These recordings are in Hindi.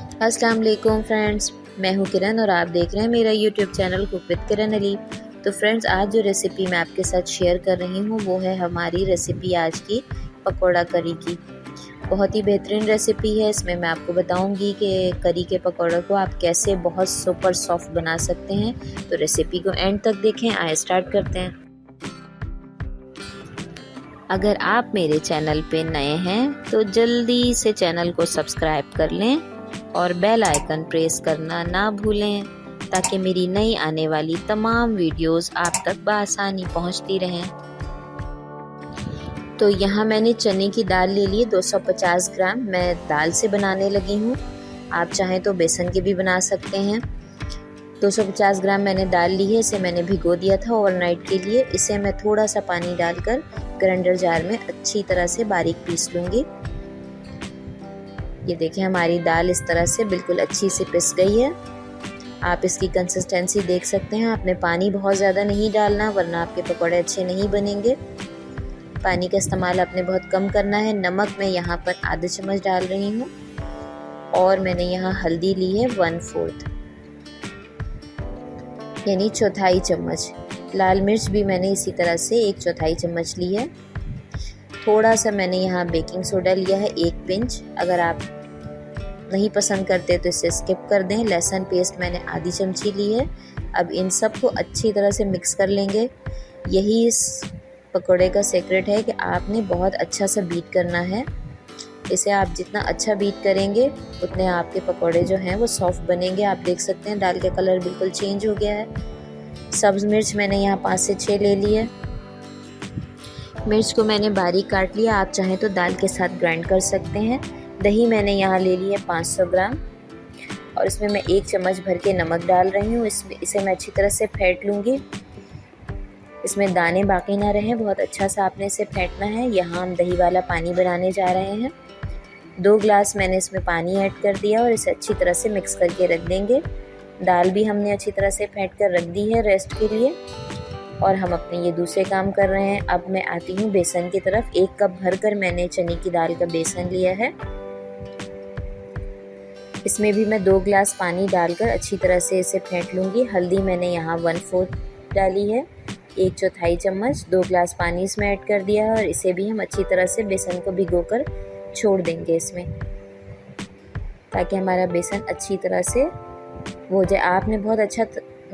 अस्सलाम वालेकुम फ्रेंड्स, मैं हूँ किरण और आप देख रहे हैं मेरा यूट्यूब चैनल कुक विद किरण अली। तो फ्रेंड्स, आज जो रेसिपी मैं आपके साथ शेयर कर रही हूँ वो है हमारी रेसिपी आज की पकोड़ा करी की। बहुत ही बेहतरीन रेसिपी है। इसमें मैं आपको बताऊंगी कि करी के पकोड़े को आप कैसे बहुत सुपर सॉफ्ट बना सकते हैं। तो रेसिपी को एंड तक देखें। आइए स्टार्ट करते हैं। अगर आप मेरे चैनल पे नए हैं तो जल्दी से चैनल को सब्सक्राइब कर लें और बेल आइकन प्रेस करना ना भूलें ताकि मेरी नई आने वाली तमाम वीडियोस आप तक बआसानी पहुंचती रहें। तो यहाँ मैंने चने की दाल ले ली 250 ग्राम। मैं दाल से बनाने लगी हूँ, आप चाहें तो बेसन के भी बना सकते हैं। 250 ग्राम मैंने दाल ली है। इसे मैंने भिगो दिया था ओवरनाइट के लिए। इसे मैं थोड़ा सा पानी डालकर ग्राइंडर जार में अच्छी तरह से बारीक पीस लूँगी। ये देखें, हमारी दाल इस तरह से बिल्कुल अच्छी से पिस गई है। आप इसकी कंसिस्टेंसी देख सकते हैं। आपने पानी बहुत ज़्यादा नहीं डालना वरना आपके पकौड़े अच्छे नहीं बनेंगे। पानी का इस्तेमाल आपने बहुत कम करना है। नमक मैं यहाँ पर आधा चम्मच डाल रही हूँ और मैंने यहाँ हल्दी ली है 1/4 यानी चौथाई चम्मच। लाल मिर्च भी मैंने इसी तरह से 1/4 चम्मच ली है। थोड़ा सा मैंने यहाँ बेकिंग सोडा लिया है 1 पिंच। अगर आप नहीं पसंद करते तो इसे स्किप कर दें। लहसुन पेस्ट मैंने आधी चमची ली है। अब इन सब को अच्छी तरह से मिक्स कर लेंगे। यही इस पकोड़े का सीक्रेट है कि आपने बहुत अच्छा सा बीट करना है। इसे आप जितना अच्छा बीट करेंगे उतने आपके पकोड़े जो हैं वो सॉफ्ट बनेंगे। आप देख सकते हैं दाल का कलर बिल्कुल चेंज हो गया है। सब्ज़ मिर्च मैंने यहाँ 5 से 6 ले ली है। मिर्च को मैंने बारीक काट लिया। आप चाहें तो दाल के साथ ग्राइंड कर सकते हैं। दही मैंने यहाँ ले ली है 500 ग्राम और इसमें मैं 1 चम्मच भर के नमक डाल रही हूँ। इसे मैं अच्छी तरह से फेंट लूँगी। इसमें दाने बाकी ना रहें, बहुत अच्छा सा आपने इसे फेंटना है। यहाँ हम दही वाला पानी बनाने जा रहे हैं। 2 ग्लास मैंने इसमें पानी ऐड कर दिया और इसे अच्छी तरह से मिक्स करके रख देंगे। दाल भी हमने अच्छी तरह से फेंट कर रख दी है रेस्ट के लिए और हम अपने ये दूसरे काम कर रहे हैं। अब मैं आती हूँ बेसन की तरफ। 1 कप भरकर मैंने चने की दाल का बेसन लिया है। इसमें भी मैं 2 ग्लास पानी डालकर अच्छी तरह से इसे फेंट लूँगी। हल्दी मैंने यहाँ 1/4 डाली है, 1/4 चम्मच। 2 ग्लास पानी इसमें ऐड कर दिया है और इसे भी हम अच्छी तरह से बेसन को भिगोकर छोड़ देंगे इसमें ताकि हमारा बेसन अच्छी तरह से हो जाए। आपने बहुत अच्छा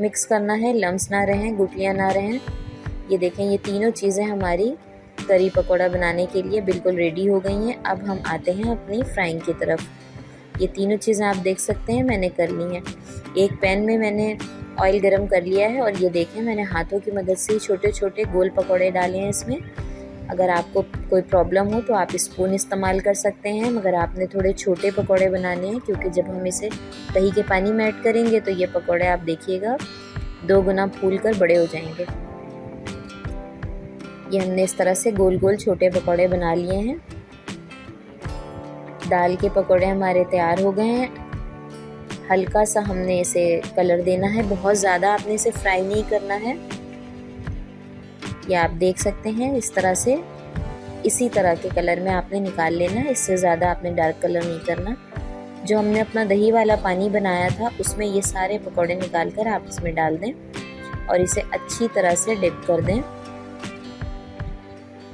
मिक्स करना है, लम्स ना रहें, गुठलियाँ ना रहें। ये देखें, ये तीनों चीज़ें हमारी करी पकौड़ा बनाने के लिए बिल्कुल रेडी हो गई हैं। अब हम आते हैं अपनी फ्राइंग की तरफ। ये तीनों चीज़ें आप देख सकते हैं मैंने कर ली हैं। एक पैन में मैंने ऑयल गरम कर लिया है और ये देखें, मैंने हाथों की मदद से छोटे छोटे गोल पकौड़े डाले हैं इसमें। अगर आपको कोई प्रॉब्लम हो तो आप स्पून इस्तेमाल कर सकते हैं, मगर आपने थोड़े छोटे पकौड़े बनाने हैं क्योंकि जब हम इसे दही के पानी में ऐड करेंगे तो ये पकौड़े आप देखिएगा 2 गुना फूल कर बड़े हो जाएंगे। ये हमने इस तरह से गोल गोल छोटे पकौड़े बना लिए हैं। दाल के पकौड़े हमारे तैयार हो गए हैं। हल्का सा हमने इसे कलर देना है, बहुत ज़्यादा आपने इसे फ्राई नहीं करना है। ये आप देख सकते हैं इस तरह से, इसी तरह के कलर में आपने निकाल लेना है। इससे ज़्यादा आपने डार्क कलर नहीं करना। जो हमने अपना दही वाला पानी बनाया था उसमें ये सारे पकौड़े निकाल कर आप इसमें डाल दें और इसे अच्छी तरह से डिप कर दें।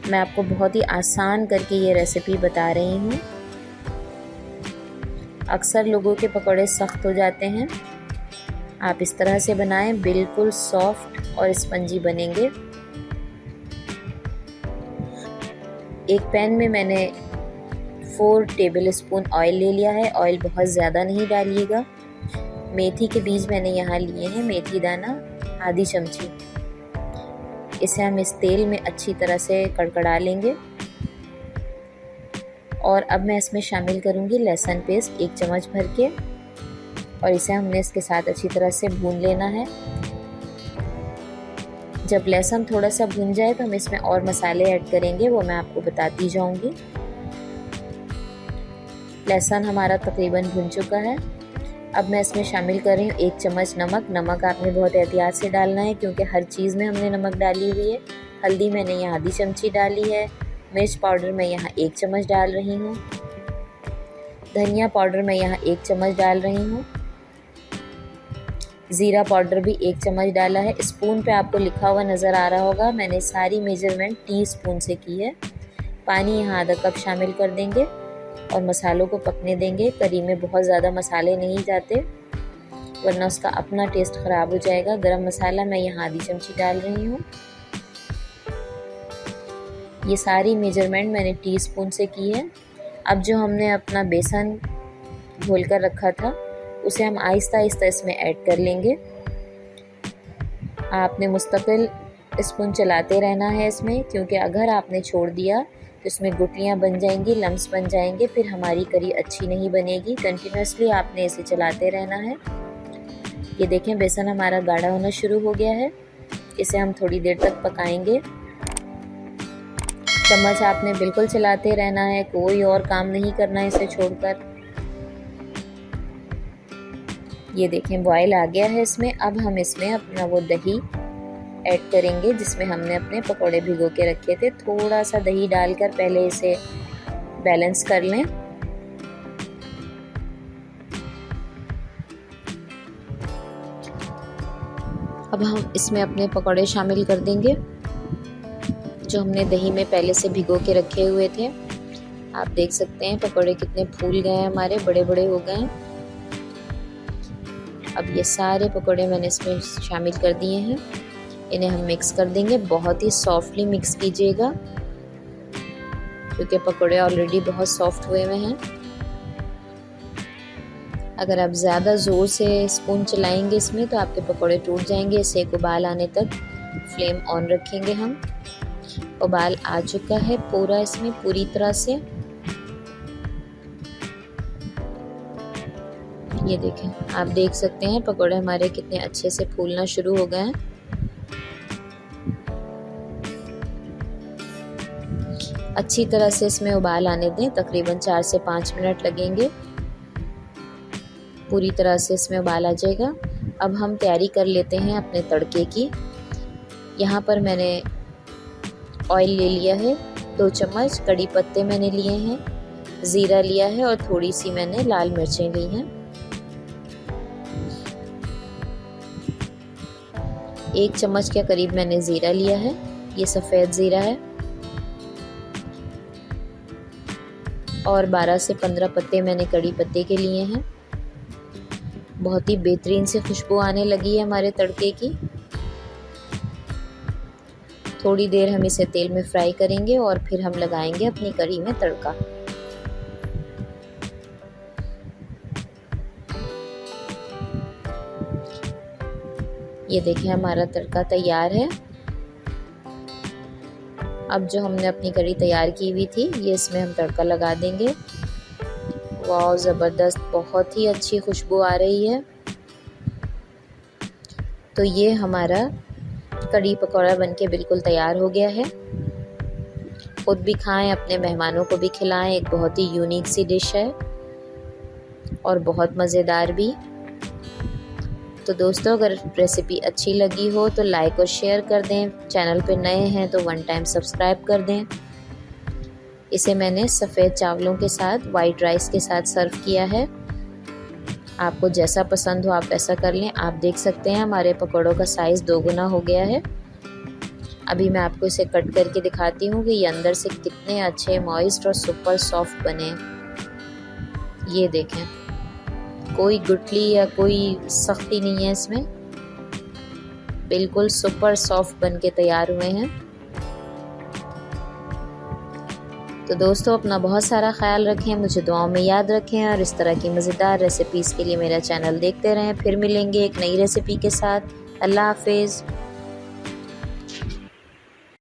मैं आपको बहुत ही आसान करके ये रेसिपी बता रही हूँ। अक्सर लोगों के पकौड़े सख्त हो जाते हैं। आप इस तरह से बनाएं, बिल्कुल सॉफ्ट और स्पंजी बनेंगे। एक पैन में मैंने 4 टेबलस्पून ऑयल ले लिया है। ऑयल बहुत ज़्यादा नहीं डालिएगा। मेथी के बीज मैंने यहाँ लिए हैं, मेथी दाना आधी चमची। इसे हम इस तेल में अच्छी तरह से कड़कड़ा लेंगे और अब मैं इसमें शामिल करूँगी लहसुन पेस्ट 1 चम्मच भर के और इसे हमने इसके साथ अच्छी तरह से भून लेना है। जब लहसुन थोड़ा सा भून जाए तो हम इसमें और मसाले ऐड करेंगे, वो मैं आपको बताती जाऊंगी। लहसुन हमारा तकरीबन भुन चुका है। अब मैं इसमें शामिल कर रही हूँ 1 चम्मच नमक। नमक आपने बहुत एहतियात से डालना है क्योंकि हर चीज़ में हमने नमक डाली हुई है। हल्दी मैंने यहाँ आधी चमची डाली है। मिर्च पाउडर मैं यहाँ 1 चम्मच डाल रही हूँ। धनिया पाउडर मैं यहाँ 1 चम्मच डाल रही हूँ। ज़ीरा पाउडर भी 1 चम्मच डाला है। स्पून पे आपको लिखा हुआ नज़र आ रहा होगा, मैंने सारी मेजरमेंट टीस्पून से की है। पानी यहाँ आधा कप शामिल कर देंगे और मसालों को पकने देंगे। करी में बहुत ज़्यादा मसाले नहीं जाते वरना उसका अपना टेस्ट ख़राब हो जाएगा। गरम मसाला मैं यहाँ आधी चमची डाल रही हूँ। ये सारी मेजरमेंट मैंने टीस्पून से की है। अब जो हमने अपना बेसन घोल कर रखा था उसे हम आहिस्ता आहिस्ता इसमें ऐड कर लेंगे। आपने मुस्तकिल स्पून चलाते रहना है इसमें, क्योंकि अगर आपने छोड़ दिया तो इसमें गुठलियाँ बन जाएंगी, लम्स बन जाएंगे, फिर हमारी करी अच्छी नहीं बनेगी। कंटिन्यूसली आपने इसे चलाते रहना है। ये देखें बेसन हमारा गाढ़ा होना शुरू हो गया है। इसे हम थोड़ी देर तक पकाएंगे। चम्मच आपने बिल्कुल चलाते रहना है, कोई और काम नहीं करना है इसे छोड़कर। ये देखें बॉयल आ गया है इसमें। अब हम इसमें अपना वो दही ऐड करेंगे जिसमें हमने अपने पकोड़े भिगो के रखे थे। थोड़ा सा दही डालकर पहले इसे बैलेंस कर लें। अब हम इसमें अपने पकोड़े शामिल कर देंगे जो हमने दही में पहले से भिगो के रखे हुए थे। आप देख सकते हैं पकोड़े कितने फूल गए हैं, हमारे बड़े बड़े हो गए हैं। अब ये सारे पकोड़े मैंने इसमें शामिल कर दिए हैं। इन्हें हम मिक्स कर देंगे। बहुत ही सॉफ्टली मिक्स कीजिएगा क्योंकि पकोड़े ऑलरेडी बहुत सॉफ्ट हुए हुए हैं। अगर आप ज़्यादा ज़ोर से स्पून चलाएंगे इसमें तो आपके पकोड़े टूट जाएंगे। इसे एक उबाल आने तक फ्लेम ऑन रखेंगे हम। उबाल आ चुका है पूरा इसमें पूरी तरह से। ये देखें, आप देख सकते हैं पकोड़े हमारे कितने अच्छे से फूलना शुरू हो गए हैं। अच्छी तरह से इसमें उबाल आने दें, तकरीबन 4 से 5 मिनट लगेंगे। पूरी तरह से इसमें उबाल आ जाएगा। अब हम तैयारी कर लेते हैं अपने तड़के की। यहाँ पर मैंने ऑयल ले लिया है 2 चम्मच, कड़ी पत्ते मैंने लिए हैं, ज़ीरा लिया है और थोड़ी सी मैंने लाल मिर्चें ली हैं। 1 चम्मच के करीब मैंने ज़ीरा लिया है, ये सफ़ेद ज़ीरा है। और 12 से 15 पत्ते मैंने कड़ी पत्ते के लिए हैं। बहुत ही बेहतरीन से खुशबू आने लगी है हमारे तड़के की। थोड़ी देर हम इसे तेल में फ्राई करेंगे और फिर हम लगाएंगे अपनी करी में तड़का। ये देखें हमारा तड़का तैयार है। अब जो हमने अपनी करी तैयार की हुई थी ये इसमें हम तड़का लगा देंगे। वाह ज़बरदस्त, बहुत ही अच्छी खुशबू आ रही है। तो ये हमारा कड़ी पकौड़ा बनके बिल्कुल तैयार हो गया है। खुद भी खाएं, अपने मेहमानों को भी खिलाएं। एक बहुत ही यूनिक सी डिश है और बहुत मज़ेदार भी। तो दोस्तों अगर रेसिपी अच्छी लगी हो तो लाइक और शेयर कर दें। चैनल पे नए हैं तो 1 टाइम सब्सक्राइब कर दें। इसे मैंने सफ़ेद चावलों के साथ, वाइट राइस के साथ सर्व किया है। आपको जैसा पसंद हो आप वैसा कर लें। आप देख सकते हैं हमारे पकौड़ों का साइज़ 2 गुना हो गया है। अभी मैं आपको इसे कट करके दिखाती हूँ कि ये अंदर से कितने अच्छे मॉइस्ट और सुपर सॉफ्ट बने। ये देखें, कोई गुठली या कोई सख्ती नहीं है इसमें, बिल्कुल सुपर सॉफ्ट बन के तैयार हुए हैं। तो दोस्तों अपना बहुत सारा ख्याल रखें, मुझे दुआओं में याद रखें और इस तरह की मज़ेदार रेसिपीज़ के लिए मेरा चैनल देखते रहें। फिर मिलेंगे एक नई रेसिपी के साथ। अल्लाह हाफिज़।